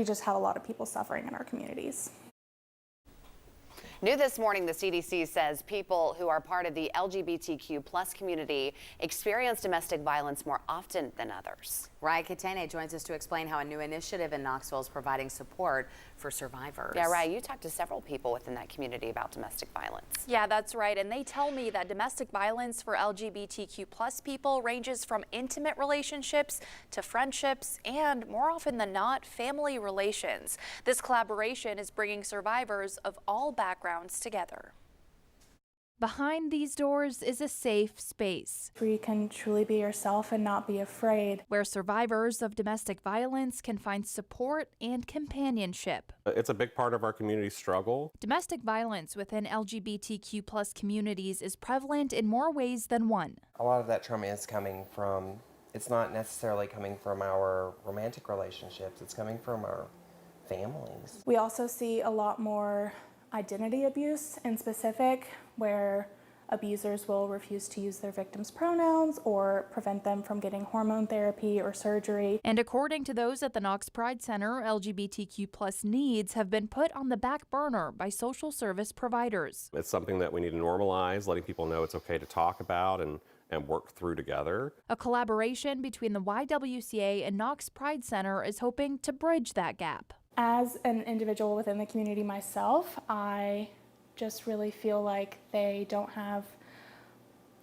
we just have a lot of people suffering in our communities. New this morning, the CDC says people who are part of the LGBTQ plus community experience domestic violence more often than others. Raya Katene joins us to explain how a new initiative in Knoxville is providing support for survivors. Yeah, Raya, you talked to several people within that community about domestic violence. Yeah, that's right. And they tell me that domestic violence for LGBTQ plus people ranges from intimate relationships to friendships and, more often than not, family relations. This collaboration is bringing survivors of all backgrounds together. Behind these doors is a safe space Where you can truly be yourself and not be afraid. where survivors of domestic violence can find support and companionship. It's a big part of our community struggle. Domestic violence within LGBTQ plus communities is prevalent in more ways than one. A lot of that trauma is coming from, it's not necessarily coming from our romantic relationships, it's coming from our families. We also see a lot more identity abuse in specific, where abusers will refuse to use their victims' pronouns or prevent them from getting hormone therapy or surgery. And according to those at the Knox Pride Center, LGBTQ plus needs have been put on the back burner by social service providers. It's something that we need to normalize, letting people know it's okay to talk about and work through together. A collaboration between the YWCA and Knox Pride Center is hoping to bridge that gap. As an individual within the community myself, I just really feel like they don't have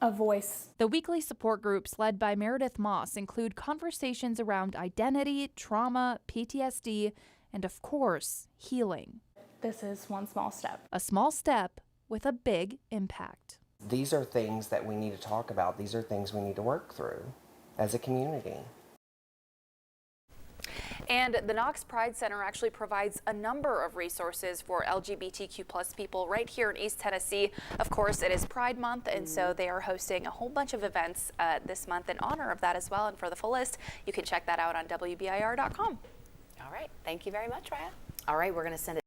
a voice. The weekly support groups led by Meredith Moss include conversations around identity, trauma, PTSD, and of course, healing. This is one small step. A small step with a big impact. These are things that we need to talk about. These are things we need to work through as a community. And the Knox Pride Center actually provides a number of resources for LGBTQ plus people right here in East Tennessee. Of course, it is Pride Month, and so they are hosting a whole bunch of events this month in honor of that as well. And for the full list, you can check that out on WBIR.com. All right. Thank you very much, Raya. All right, we're going to send it